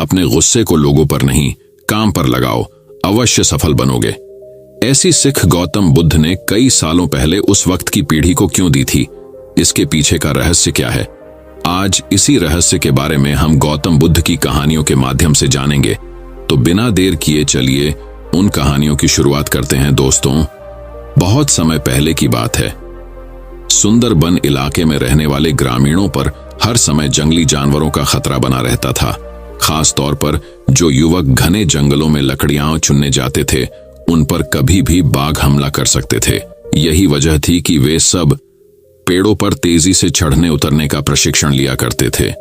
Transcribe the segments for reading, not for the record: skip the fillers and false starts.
अपने गुस्से को लोगों पर नहीं, काम पर लगाओ, अवश्य सफल बनोगे। ऐसी सिख गौतम बुद्ध ने कई सालों पहले उस वक्त की पीढ़ी को क्यों दी थी? इसके पीछे का रहस्य क्या है? आज इसी रहस्य के बारे में हम गौतम बुद्ध की कहानियों के माध्यम से जानेंगे। तो बिना देर किए चलिए उन कहानियों की शुरुआत करते हैं। दोस्तों, बहुत समय पहले की बात है। सुंदरबन इलाके में रहने वाले ग्रामीणों पर हर समय जंगली जानवरों का खतरा बना रहता था। खास तौर पर जो युवक घने जंगलों में लकड़ियां चुनने जाते थे, उन पर कभी भी बाघ हमला कर सकते थे। यही वजह थी कि वे सब पेड़ों पर तेजी से चढ़ने उतरने का प्रशिक्षण लिया करते थे।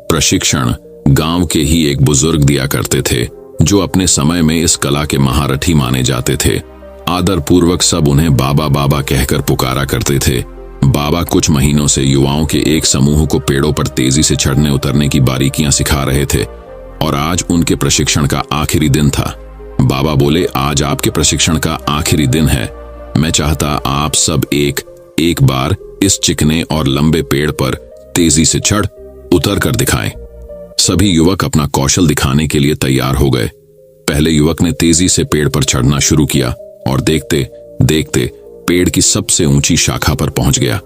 प्रशिक्षण गांव के ही एक बुजुर्ग दिया करते थे, जो अपने समय में इस कला के महारथी माने जाते थे। आदर पूर्वक सब उन्हें बाबा बाबा कहकर पुकारा करते थे। बाबा कुछ महीनों से युवाओं के एक समूह को पेड़ों पर तेजी से चढ़ने उतरने की बारीकियां सिखा रहे थे और आज उनके प्रशिक्षण का आखिरी दिन था। बाबा बोले, आज आपके प्रशिक्षण का आखिरी दिन है। मैं चाहता आप सब एक बार इस चिकने और लंबे पेड़ पर तेजी से चढ़ उतर कर दिखाएं। सभी युवक अपना कौशल दिखाने के लिए तैयार हो गए। पहले युवक ने तेजी से पेड़ पर चढ़ना शुरू किया और देखते देखते पेड़ की सबसे ऊंची शाखा पर पहुंच गया।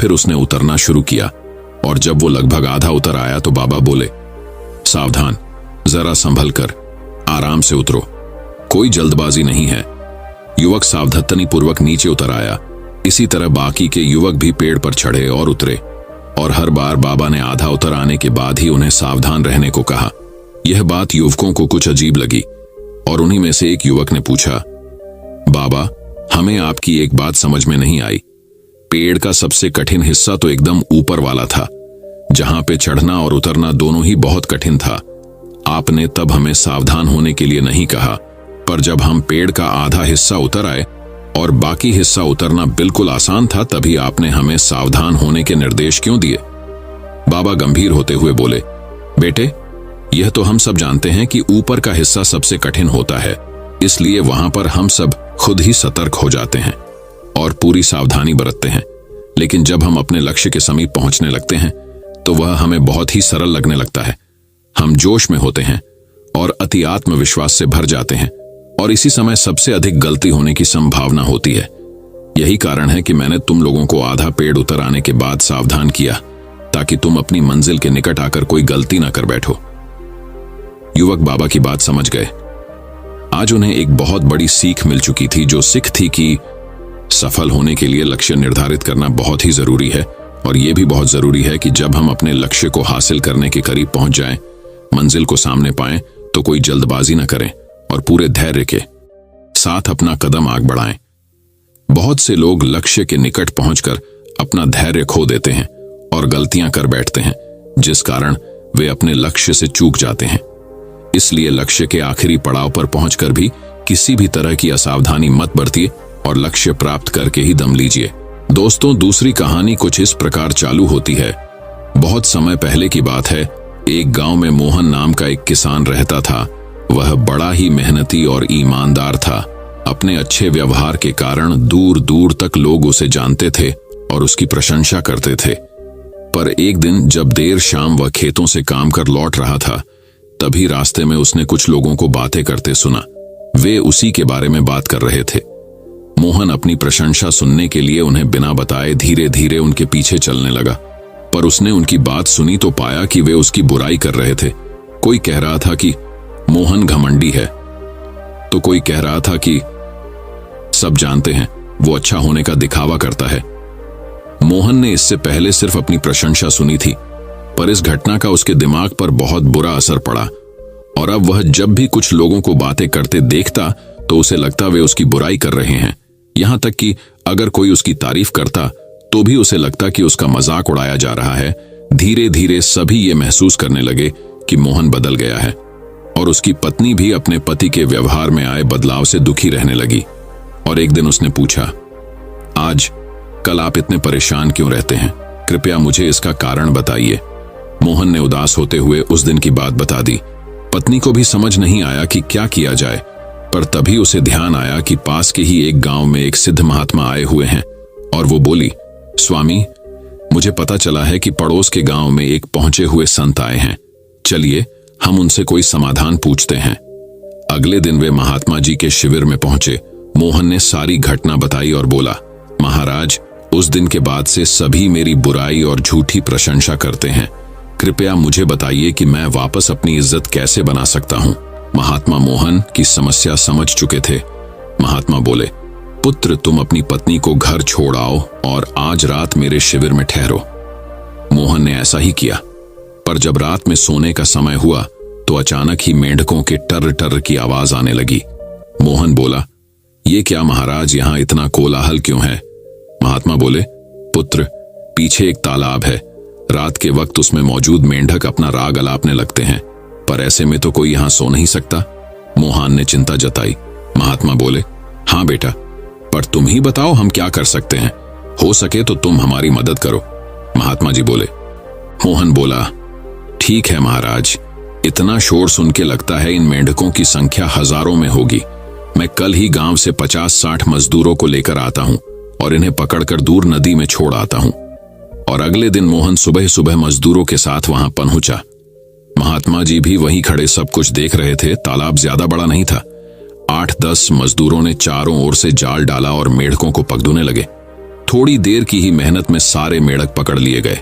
फिर उसने उतरना शुरू किया और जब वो लगभग आधा उतर आया तो बाबा बोले, सावधान, जरा संभल कर आराम से उतरो, कोई जल्दबाजी नहीं है। युवक सावधानी पूर्वक नीचे उतर आया। इसी तरह बाकी के युवक भी पेड़ पर चढ़े और उतरे और हर बार बाबा ने आधा उतर आने के बाद ही उन्हें सावधान रहने को कहा। यह बात युवकों को कुछ अजीब लगी और उन्हीं में से एक युवक ने पूछा, बाबा, हमें आपकी एक बात समझ में नहीं आई। पेड़ का सबसे कठिन हिस्सा तो एकदम ऊपर वाला था, जहां पे चढ़ना और उतरना दोनों ही बहुत कठिन था। आपने तब हमें सावधान होने के लिए नहीं कहा, पर जब हम पेड़ का आधा हिस्सा उतर आए और बाकी हिस्सा उतरना बिल्कुल आसान था, तभी आपने हमें सावधान होने के निर्देश क्यों दिए? बाबा गंभीर होते हुए बोले, बेटे, यह तो हम सब जानते हैं कि ऊपर का हिस्सा सबसे कठिन होता है, इसलिए वहां पर हम सब खुद ही सतर्क हो जाते हैं और पूरी सावधानी बरतते हैं। लेकिन जब हम अपने लक्ष्य के समीप पहुंचने लगते हैं तो वह हमें बहुत ही सरल लगने लगता है। हम जोश में होते हैं और अति आत्मविश्वास से भर जाते हैं और इसी समय सबसे अधिक गलती होने की संभावना होती है। यही कारण है कि मैंने तुम लोगों को आधा पेड़ उतर आने के बाद सावधान किया, ताकि तुम अपनी मंजिल के निकट आकर कोई गलती ना कर बैठो। युवक बाबा की बात समझ गए। आज उन्हें एक बहुत बड़ी सीख मिल चुकी थी, जो सीख थी कि सफल होने के लिए लक्ष्य निर्धारित करना बहुत ही जरूरी है और यह भी बहुत जरूरी है कि जब हम अपने लक्ष्य को हासिल करने के करीब पहुंच जाएं, मंजिल को सामने पाएं, तो कोई जल्दबाजी न करें और पूरे धैर्य के साथ अपना कदम आगे बढ़ाएं। बहुत से लोग लक्ष्य के निकट पहुंचकर अपना धैर्य खो देते हैं और गलतियां कर बैठते हैं, जिस कारण वे अपने लक्ष्य से चूक जाते हैं। इसलिए लक्ष्य के आखिरी पड़ाव पर पहुंचकर भी किसी भी तरह की असावधानी मत बरतिए और लक्ष्य प्राप्त करके ही दम लीजिए। दोस्तों, दूसरी कहानी कुछ इस प्रकार चालू होती है। बहुत समय पहले की बात है। एक गांव में मोहन नाम का एक किसान रहता था। वह बड़ा ही मेहनती और ईमानदार था। अपने अच्छे व्यवहार के कारण दूर दूर तक लोग उसे जानते थे और उसकी प्रशंसा करते थे। पर एक दिन जब देर शाम वह खेतों से काम कर लौट रहा था, तभी रास्ते में उसने कुछ लोगों को बातें करते सुना। वे उसी के बारे में बात कर रहे थे। मोहन अपनी प्रशंसा सुनने के लिए उन्हें बिना बताए धीरे धीरे उनके पीछे चलने लगा, पर उसने उनकी बात सुनी तो पाया कि वे उसकी बुराई कर रहे थे। कोई कह रहा था कि मोहन घमंडी है, तो कोई कह रहा था कि सब जानते हैं वो अच्छा होने का दिखावा करता है। मोहन ने इससे पहले सिर्फ अपनी प्रशंसा सुनी थी, पर इस घटना का उसके दिमाग पर बहुत बुरा असर पड़ा और अब वह जब भी कुछ लोगों को बातें करते देखता तो उसे लगता वे उसकी बुराई कर रहे हैं। यहां तक कि अगर कोई उसकी तारीफ करता तो भी उसे लगता कि उसका मजाक उड़ाया जा रहा है। धीरे धीरे सभी ये महसूस करने लगे कि मोहन बदल गया है और उसकी पत्नी भी अपने पति के व्यवहार में आए बदलाव से दुखी रहने लगी। और एक दिन उसने पूछा, आज कल आप इतने परेशान क्यों रहते हैं? कृपया मुझे इसका कारण बताइए। मोहन ने उदास होते हुए उस दिन की बात बता दी। पत्नी को भी समझ नहीं आया कि क्या किया जाए, पर तभी उसे ध्यान आया कि पास के ही एक गांव में एक सिद्ध महात्मा आए हुए हैं और वो बोली, स्वामी, मुझे पता चला है कि पड़ोस के गांव में एक पहुंचे हुए संत आए हैं। चलिए हम उनसे कोई समाधान पूछते हैं। अगले दिन वे महात्मा जी के शिविर में पहुंचे। मोहन ने सारी घटना बताई और बोला, महाराज, उस दिन के बाद से सभी मेरी बुराई और झूठी प्रशंसा करते हैं। कृपया मुझे बताइए कि मैं वापस अपनी इज्जत कैसे बना सकता हूं। महात्मा मोहन की समस्या समझ चुके थे। महात्मा बोले, पुत्र, तुम अपनी पत्नी को घर छोड़ आओ और आज रात मेरे शिविर में ठहरो। मोहन ने ऐसा ही किया, पर जब रात में सोने का समय हुआ तो अचानक ही मेंढकों के टर टर की आवाज आने लगी। मोहन बोला, ये क्या महाराज, यहां इतना कोलाहल क्यों है? महात्मा बोले, पुत्र, पीछे एक तालाब है। रात के वक्त उसमें मौजूद मेंढक अपना राग अलापने लगते हैं, पर ऐसे में तो कोई यहां सो नहीं सकता। मोहन ने चिंता जताई। महात्मा बोले, हाँ बेटा, पर तुम ही बताओ हम क्या कर सकते हैं। हो सके तो तुम हमारी मदद करो। महात्मा जी बोले। मोहन बोला, ठीक है महाराज, इतना शोर सुन के लगता है इन मेंढकों की संख्या हजारों में होगी। मैं कल ही गांव से 50-60 मजदूरों को लेकर आता हूं और इन्हें पकड़कर दूर नदी में छोड़ आता हूं। और अगले दिन मोहन सुबह सुबह मजदूरों के साथ वहां पहुंचा। महात्मा जी भी वहीं खड़े सब कुछ देख रहे थे। तालाब ज्यादा बड़ा नहीं था। 8-10 मजदूरों ने चारों ओर से जाल डाला और मेंढकों को पकड़ने लगे। थोड़ी देर की ही मेहनत में सारे मेंढक पकड़ लिए गए।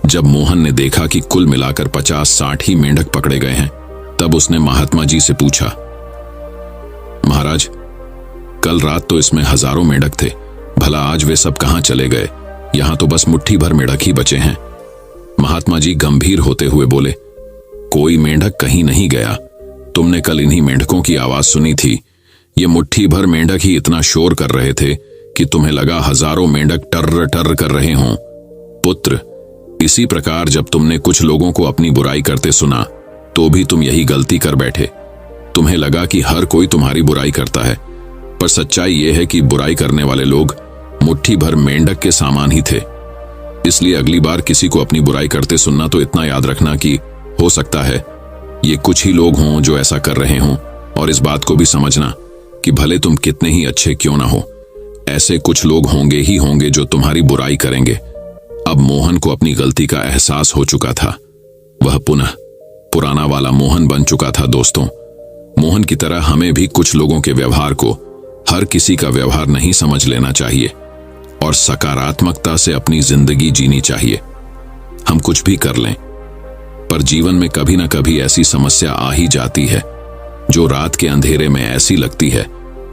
जब मोहन ने देखा कि कुल मिलाकर 50-60 ही मेंढक पकड़े गए हैं, तब उसने महात्मा जी से पूछा, महाराज, कल रात तो इसमें हजारों मेंढक थे, भला आज वे सब कहां चले गए? यहां तो बस मुट्ठी भर मेंढक ही बचे हैं। महात्मा जी गंभीर होते हुए बोले, कोई मेंढक कहीं नहीं गया। तुमने कल इन्हीं मेंढकों की आवाज सुनी थी। ये मुट्ठी भर मेंढक ही इतना शोर कर रहे थे कि तुम्हें लगा हजारों मेंढक टर्र टर्र कर रहे हों। पुत्र, इसी प्रकार जब तुमने कुछ लोगों को अपनी बुराई करते सुना तो भी तुम यही गलती कर बैठे। तुम्हें लगा कि हर कोई तुम्हारी बुराई करता है, पर सच्चाई यह है कि बुराई करने वाले लोग मुट्ठी भर मेंढक के सामान ही थे। इसलिए अगली बार किसी को अपनी बुराई करते सुनना तो इतना याद रखना कि हो सकता है ये कुछ ही लोग हों जो ऐसा कर रहे हों, और इस बात को भी समझना कि भले तुम कितने ही अच्छे क्यों ना हो, ऐसे कुछ लोग होंगे ही होंगे जो तुम्हारी बुराई करेंगे। अब मोहन को अपनी गलती का एहसास हो चुका था। वह पुनः पुराना वाला मोहन बन चुका था। दोस्तों, मोहन की तरह हमें भी कुछ लोगों के व्यवहार को हर किसी का व्यवहार नहीं समझ लेना चाहिए और सकारात्मकता से अपनी जिंदगी जीनी चाहिए। हम कुछ भी कर लें, पर जीवन में कभी ना कभी ऐसी समस्या आ ही जाती है जो रात के अंधेरे में ऐसी लगती है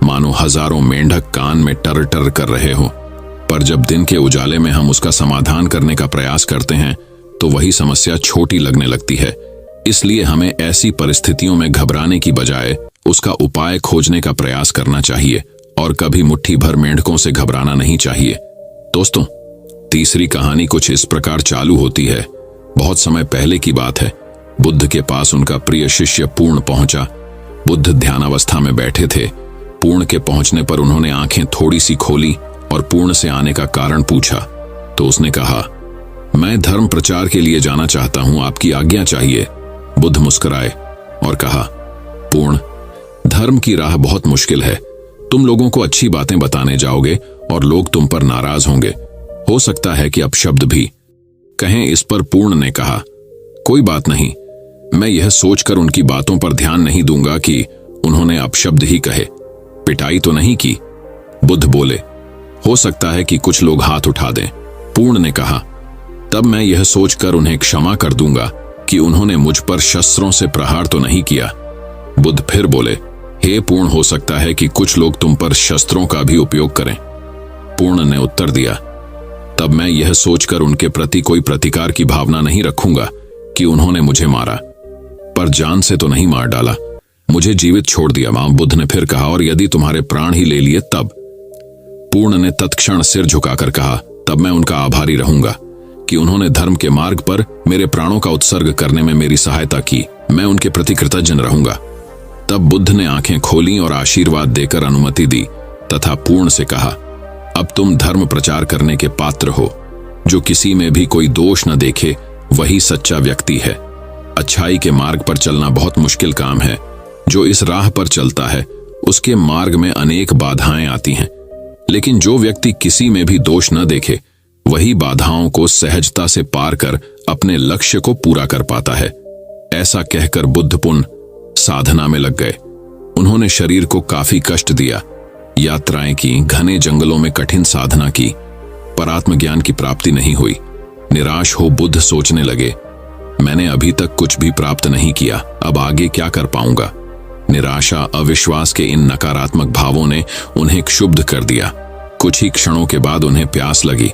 मानो हजारों मेंढक कान में टर टर कर रहे हो, पर जब दिन के उजाले में हम उसका समाधान करने का प्रयास करते हैं तो वही समस्या छोटी लगने लगती है। इसलिए हमें ऐसी परिस्थितियों में घबराने की बजाय उसका उपाय खोजने का प्रयास करना चाहिए और कभी मुट्ठी भर मेंढकों से घबराना नहीं चाहिए। दोस्तों, तीसरी कहानी कुछ इस प्रकार चालू होती है। बहुत समय पहले की बात है। बुद्ध के पास उनका प्रिय शिष्य पूर्ण पहुंचा। बुद्ध ध्यानावस्था में बैठे थे। पूर्ण के पहुंचने पर उन्होंने आंखें थोड़ी सी खोली और पूर्ण से आने का कारण पूछा तो उसने कहा, मैं धर्म प्रचार के लिए जाना चाहता हूं, आपकी आज्ञा चाहिए। बुद्ध मुस्कुराए और कहा, पूर्ण, धर्म की राह बहुत मुश्किल है। तुम लोगों को अच्छी बातें बताने जाओगे और लोग तुम पर नाराज होंगे। हो सकता है कि अपशब्द भी कहें। इस पर पूर्ण ने कहा, कोई बात नहीं, मैं यह सोचकर उनकी बातों पर ध्यान नहीं दूंगा कि उन्होंने अपशब्द ही कहे, पिटाई तो नहीं की। बुद्ध बोले, हो सकता है कि कुछ लोग हाथ उठा दें। पूर्ण ने कहा, तब मैं यह सोचकर उन्हें क्षमा कर दूंगा कि उन्होंने मुझ पर शस्त्रों से प्रहार तो नहीं किया। बुद्ध फिर बोले, हे पूर्ण, हो सकता है कि कुछ लोग तुम पर शस्त्रों का भी उपयोग करें। पूर्ण ने उत्तर दिया, तब मैं यह सोचकर उनके प्रति कोई प्रतिकार की भावना नहीं रखूंगा कि उन्होंने मुझे मारा, पर जान से तो नहीं मार डाला, मुझे जीवित छोड़ दिया। बुद्ध ने फिर कहा, और यदि तुम्हारे प्राण ही ले लिए तब? पूर्ण ने तत्क्षण सिर झुकाकर कहा, तब मैं उनका आभारी रहूंगा कि उन्होंने धर्म के मार्ग पर मेरे प्राणों का उत्सर्ग करने में मेरी सहायता की। मैं उनके प्रति कृतज्ञ रहूंगा। तब बुद्ध ने आंखें खोली और आशीर्वाद देकर अनुमति दी तथा पूर्ण से कहा, अब तुम धर्म प्रचार करने के पात्र हो। जो किसी में भी कोई दोष न देखे वही सच्चा व्यक्ति है। अच्छाई के मार्ग पर चलना बहुत मुश्किल काम है। जो इस राह पर चलता है उसके मार्ग में अनेक बाधाएं आती हैं, लेकिन जो व्यक्ति किसी में भी दोष न देखे वही बाधाओं को सहजता से पार कर अपने लक्ष्य को पूरा कर पाता है। ऐसा कहकर बुद्ध पुनः साधना में लग गए। उन्होंने शरीर को काफी कष्ट दिया, यात्राएं की, घने जंगलों में कठिन साधना की, पर आत्मज्ञान की प्राप्ति नहीं हुई। निराश हो बुद्ध सोचने लगे, मैंने अभी तक कुछ भी प्राप्त नहीं किया, अब आगे क्या कर पाऊंगा। निराशा, अविश्वास के इन नकारात्मक भावों ने उन्हें क्षुब्ध कर दिया। कुछ ही क्षणों के बाद उन्हें प्यास लगी।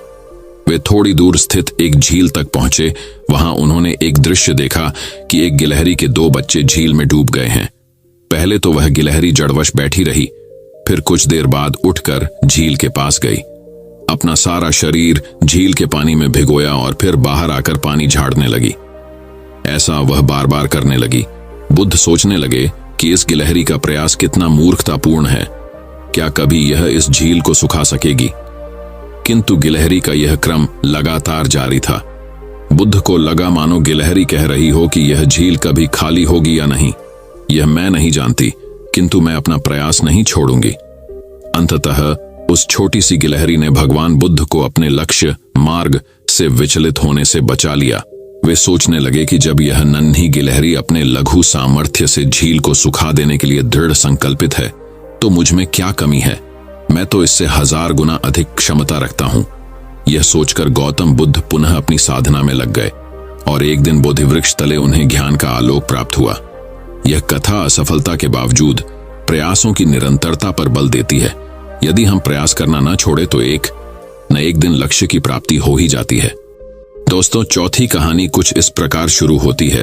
वे थोड़ी दूर स्थित एक झील तक पहुंचे। वहां उन्होंने एक दृश्य देखा कि एक गिलहरी के 2 बच्चे झील में डूब गए हैं। पहले तो वह गिलहरी जड़वश बैठी रही, फिर कुछ देर बाद उठकर झील के पास गई, अपना सारा शरीर झील के पानी में भिगोया और फिर बाहर आकर पानी झाड़ने लगी। ऐसा वह बार बार करने लगी। बुद्ध सोचने लगे कि इस गिलहरी का प्रयास कितना मूर्खतापूर्ण है, क्या कभी यह इस झील को सुखा सकेगी। किंतु गिलहरी का यह क्रम लगातार जारी था। बुद्ध को लगा मानो गिलहरी कह रही हो कि यह झील कभी खाली होगी या नहीं, यह मैं नहीं जानती, किंतु मैं अपना प्रयास नहीं छोड़ूंगी। अंततः उस छोटी सी गिलहरी ने भगवान बुद्ध को अपने लक्ष्य मार्ग से विचलित होने से बचा लिया। वे सोचने लगे कि जब यह नन्ही गिलहरी अपने लघु सामर्थ्य से झील को सुखा देने के लिए दृढ़ संकल्पित है, तो मुझ में क्या कमी है, मैं तो इससे 1000 गुना अधिक क्षमता रखता हूं। यह सोचकर गौतम बुद्ध पुनः अपनी साधना में लग गए और एक दिन बोधि वृक्ष तले उन्हें ज्ञान का आलोक प्राप्त हुआ। यह कथा असफलता के बावजूद प्रयासों की निरंतरता पर बल देती है। यदि हम प्रयास करना न छोड़े तो एक न एक दिन लक्ष्य की प्राप्ति हो ही जाती है। दोस्तों, चौथी कहानी कुछ इस प्रकार शुरू होती है।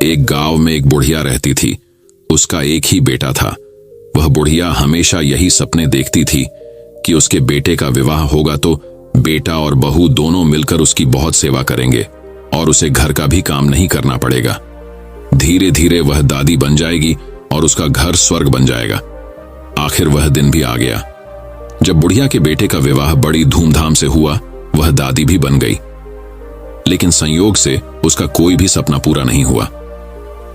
एक गांव में एक बुढ़िया रहती थी। उसका एक ही बेटा था। वह बुढ़िया हमेशा यही सपने देखती थी कि उसके बेटे का विवाह होगा तो बेटा और बहू दोनों मिलकर उसकी बहुत सेवा करेंगे और उसे घर का भी काम नहीं करना पड़ेगा। धीरे धीरे वह दादी बन जाएगी और उसका घर स्वर्ग बन जाएगा। आखिर वह दिन भी आ गया। जब बुढ़िया के बेटे का विवाह बड़ी धूमधाम से हुआ, वह दादी भी बन गई, लेकिन संयोग से उसका कोई भी सपना पूरा नहीं हुआ।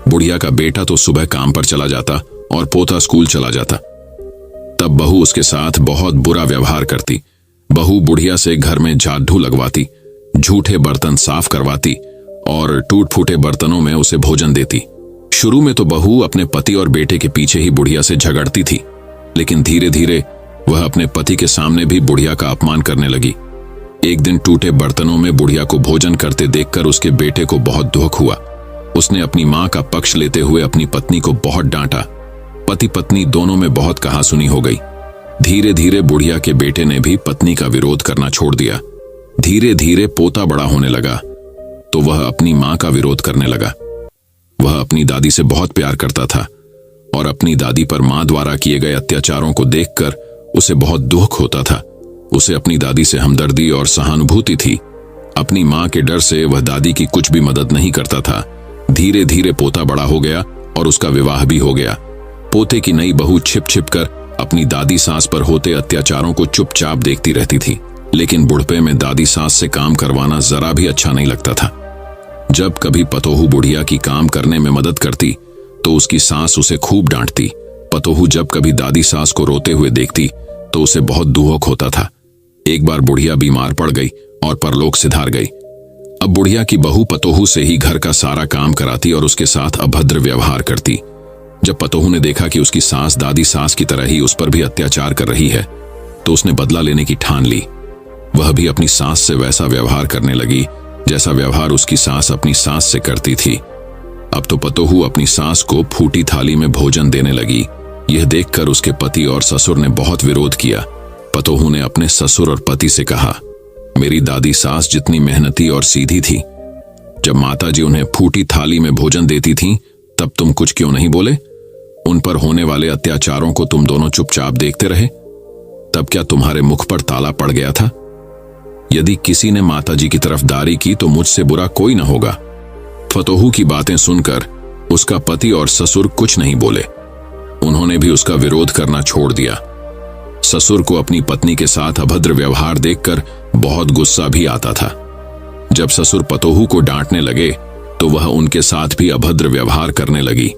बुढ़िया का बेटा तो सुबह काम पर चला जाता और पोता स्कूल चला जाता। तब बहू उसके साथ बहुत बुरा व्यवहार करती। बहू बुढ़िया से घर में झाड़ू लगवाती, झूठे बर्तन साफ करवाती और टूट फूटे बर्तनों में उसे भोजन देती। शुरू में तो बहू अपने पति और बेटे के पीछे ही बुढ़िया से झगड़ती थी, लेकिन धीरे धीरे वह अपने पति के सामने भी बुढ़िया का अपमान करने लगी। एक दिन टूटे बर्तनों में बुढ़िया को भोजन करते देखकर उसके बेटे को बहुत दुख हुआ। उसने अपनी मां का पक्ष लेते हुए अपनी पत्नी को बहुत डांटा। पति पत्नी दोनों में बहुत कहासुनी हो गई। धीरे धीरे बुढ़िया के बेटे ने भी पत्नी का विरोध करना छोड़ दिया। धीरे धीरे पोता बड़ा होने लगा तो वह अपनी मां का विरोध करने लगा। वह अपनी दादी से बहुत प्यार करता था और अपनी दादी पर मां द्वारा किए गए अत्याचारों को देखकर उसे बहुत दुख होता था। उसे अपनी दादी से हमदर्दी और सहानुभूति थी। अपनी मां के डर से वह दादी की कुछ भी मदद नहीं करता था। धीरे धीरे पोता बड़ा हो गया और उसका विवाह भी हो गया। पोते की नई बहू छिप छिप कर अपनी दादी सास पर होते अत्याचारों को चुपचाप देखती रहती थी, लेकिन बुढ़पे में दादी सास से काम करवाना जरा भी अच्छा नहीं लगता था। जब कभी पतोहू बुढ़िया की काम करने में मदद करती तो उसकी सास उसे खूब डांटती। पतोहू जब कभी दादी सास को रोते हुए देखती तो उसे बहुत दुख होता था। एक बार बुढ़िया बीमार पड़ गई और परलोक सिधार गई। अब बुढ़िया की बहू पतोहू से ही घर का सारा काम कराती और उसके साथ अभद्र व्यवहार करती। जब पतोहू ने देखा कि उसकी सास दादी सास की तरह ही उस पर भी अत्याचार कर रही है तो उसने बदला लेने की ठान ली। वह भी अपनी सास से वैसा व्यवहार करने लगी जैसा व्यवहार उसकी सास अपनी सास से करती थी। अब तो पतोहू अपनी सास को फूटी थाली में भोजन देने लगी। यह देखकर उसके पति और ससुर ने बहुत विरोध किया। पतोहू ने अपने ससुर और पति से कहा, मेरी दादी सास जितनी मेहनती और सीधी थी, जब माताजी उन्हें फूटी थाली में भोजन देती थीं, तब तुम कुछ क्यों नहीं बोले? उन पर होने वाले अत्याचारों को तुम दोनों चुपचाप देखते रहे। तब क्या तुम्हारे मुख पर ताला पड़ गया था? यदि किसी ने माताजी की तरफदारी की तो मुझसे बुरा कोई न होगा। पतोहू की बातें सुनकर उसका पति और ससुर कुछ नहीं बोले। उन्होंने भी उसका विरोध करना छोड़ दिया। ससुर को अपनी पत्नी के साथ अभद्र व्यवहार देखकर बहुत गुस्सा भी आता था। जब ससुर पतोहू को डांटने लगे तो वह उनके साथ भी अभद्र व्यवहार करने लगी।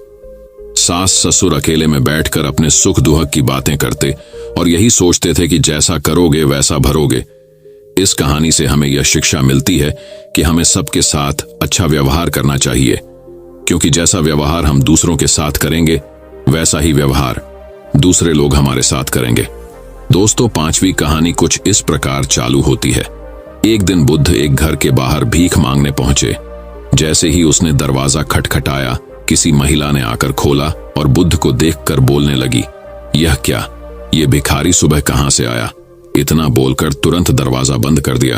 सास ससुर अकेले में बैठकर अपने सुख दुख की बातें करते और यही सोचते थे कि जैसा करोगे वैसा भरोगे। इस कहानी से हमें यह शिक्षा मिलती है कि हमें सबके साथ अच्छा व्यवहार करना चाहिए। क्योंकि जैसा व्यवहार हम दूसरों के साथ करेंगे वैसा ही व्यवहार दूसरे लोग हमारे साथ करेंगे। दोस्तों, 5वीं कहानी कुछ इस प्रकार चालू होती है। एक दिन बुद्ध एक घर के बाहर भीख मांगने पहुंचे। जैसे ही उसने दरवाजा खटखटाया, किसी महिला ने आकर खोला और बुद्ध को देखकर बोलने लगी, यह क्या, ये भिखारी सुबह कहां से आया? इतना बोलकर तुरंत दरवाजा बंद कर दिया।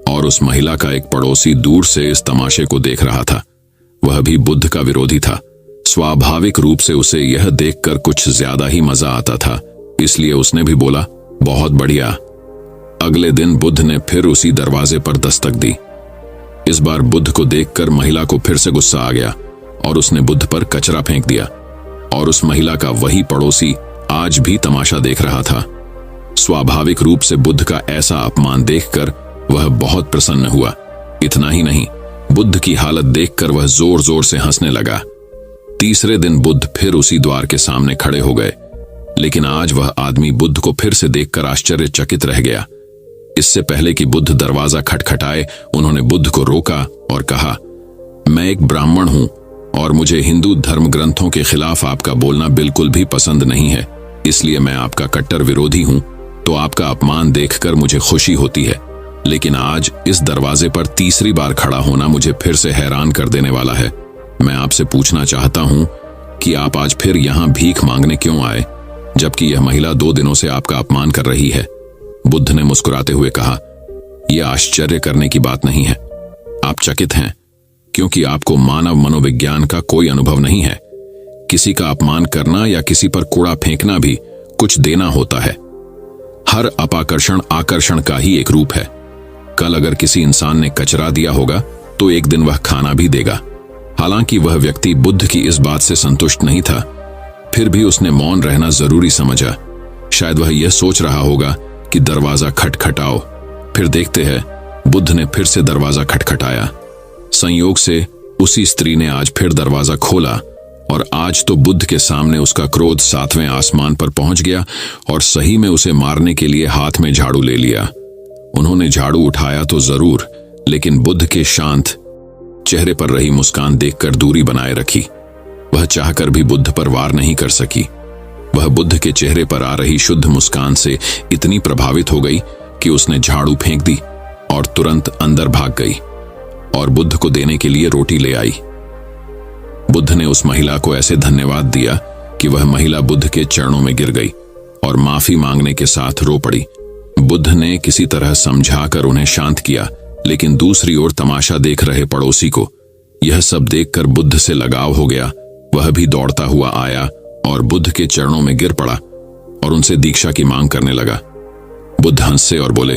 और उस महिला का एक पड़ोसी दूर से इस तमाशे को देख रहा था। वह भी बुद्ध का विरोधी था। स्वाभाविक रूप से उसे यह देखकर कुछ ज्यादा ही मजा आता था, इसलिए उसने भी बोला, बहुत बढ़िया। अगले दिन बुद्ध ने फिर उसी दरवाजे पर दस्तक दी। इस बार बुद्ध को देखकर महिला को फिर से गुस्सा आ गया और उसने बुद्ध पर कचरा फेंक दिया। और उस महिला का वही पड़ोसी आज भी तमाशा देख रहा था। स्वाभाविक रूप से बुद्ध का ऐसा अपमान देखकर वह बहुत प्रसन्न हुआ। इतना ही नहीं, बुद्ध की हालत देखकर वह जोर जोर से हंसने लगा। तीसरे दिन बुद्ध फिर उसी द्वार के सामने खड़े हो गए, लेकिन आज वह आदमी बुद्ध को फिर से देखकर आश्चर्यचकित रह गया। इससे पहले कि बुद्ध दरवाजा खटखटाए, उन्होंने बुद्ध को रोका और कहा, मैं एक ब्राह्मण हूं और मुझे हिंदू धर्म ग्रंथों के खिलाफ आपका बोलना बिल्कुल भी पसंद नहीं है, इसलिए मैं आपका कट्टर विरोधी हूं। तो आपका अपमान देखकर मुझे खुशी होती है, लेकिन आज इस दरवाजे पर तीसरी बार खड़ा होना मुझे फिर से हैरान कर देने वाला है। मैं आपसे पूछना चाहता हूं कि आप आज फिर यहां भीख मांगने क्यों आए, जबकि यह महिला 2 दिनों से आपका अपमान कर रही है? बुद्ध ने मुस्कुराते हुए कहा, यह आश्चर्य करने की बात नहीं है। आप चकित हैं क्योंकि आपको मानव मनोविज्ञान का कोई अनुभव नहीं है। किसी का अपमान करना या किसी पर कूड़ा फेंकना भी कुछ देना होता है। हर अपाकर्षण आकर्षण का ही एक रूप है। कल अगर किसी इंसान ने कचरा दिया होगा तो एक दिन वह खाना भी देगा। हालांकि वह व्यक्ति बुद्ध की इस बात से संतुष्ट नहीं था, फिर भी उसने मौन रहना जरूरी समझा। शायद वह यह सोच रहा होगा कि दरवाजा खटखटाओ। फिर देखते हैं, बुद्ध ने फिर से दरवाजा खटखटाया। संयोग से उसी स्त्री ने आज फिर दरवाजा खोला और आज तो बुद्ध के सामने उसका क्रोध 7वें आसमान पर पहुंच गया और सही में उसे मारने के लिए हाथ में झाड़ू ले लिया। उन्होंने झाड़ू उठाया तो जरूर, लेकिन बुद्ध के शांत चेहरे पर रही मुस्कान देखकर दूरी बनाए रखी। वह चाहकर भी बुद्ध पर वार नहीं कर सकी। वह बुद्ध के चेहरे पर आ रही शुद्ध मुस्कान से इतनी प्रभावित हो गई कि उसने झाड़ू फेंक दी और तुरंत अंदर भाग गई और बुद्ध को देने के लिए रोटी ले आई। बुद्ध ने उस महिला को ऐसे धन्यवाद दिया कि वह महिला बुद्ध के चरणों में गिर गई और माफी मांगने के साथ रो पड़ी। बुद्ध ने किसी तरह समझाकर उन्हें शांत किया, लेकिन दूसरी ओर तमाशा देख रहे पड़ोसी को यह सब देखकर बुद्ध से लगाव हो गया। वह भी दौड़ता हुआ आया और बुद्ध के चरणों में गिर पड़ा और उनसे दीक्षा की मांग करने लगा। बुद्ध हंसे और बोले,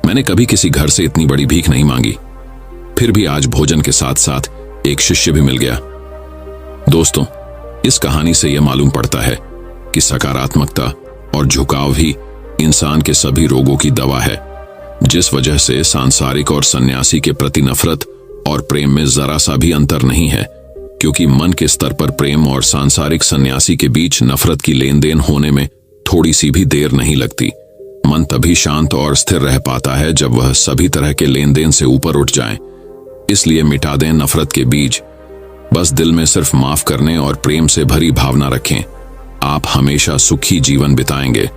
मैंने कभी किसी घर से इतनी बड़ी भीख नहीं मांगी, फिर भी आज भोजन के साथ साथ एक शिष्य भी मिल गया। दोस्तों, इस कहानी से यह मालूम पड़ता है कि सकारात्मकता और झुकाव ही इंसान के सभी रोगों की दवा है। जिस वजह से सांसारिक और सन्यासी के प्रति नफरत और प्रेम में जरा सा भी अंतर नहीं है, क्योंकि मन के स्तर पर प्रेम और सांसारिक सन्यासी के बीच नफरत की लेन देन होने में थोड़ी सी भी देर नहीं लगती। मन तभी शांत और स्थिर रह पाता है जब वह सभी तरह के लेन देन से ऊपर उठ जाए। इसलिए मिटा दें नफरत के बीज, बस दिल में सिर्फ माफ करने और प्रेम से भरी भावना रखें। आप हमेशा सुखी जीवन बिताएंगे।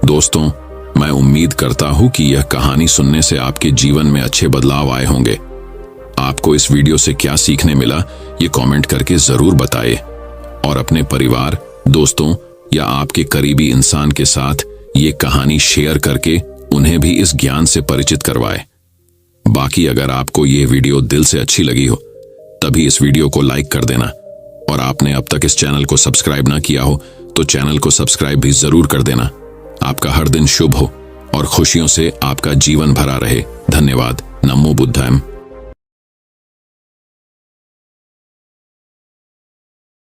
दोस्तों, मैं उम्मीद करता हूं कि यह कहानी सुनने से आपके जीवन में अच्छे बदलाव आए होंगे। आपको इस वीडियो से क्या सीखने मिला, ये कमेंट करके जरूर बताएं और अपने परिवार, दोस्तों या आपके करीबी इंसान के साथ ये कहानी शेयर करके उन्हें भी इस ज्ञान से परिचित करवाएं। बाकी अगर आपको ये वीडियो दिल से अच्छी लगी हो तभी इस वीडियो को लाइक कर देना, और आपने अब तक इस चैनल को सब्सक्राइब ना किया हो तो चैनल को सब्सक्राइब भी जरूर कर देना। आपका हर दिन शुभ हो और खुशियों से आपका जीवन भरा रहे। धन्यवाद। नमो बुद्धाय।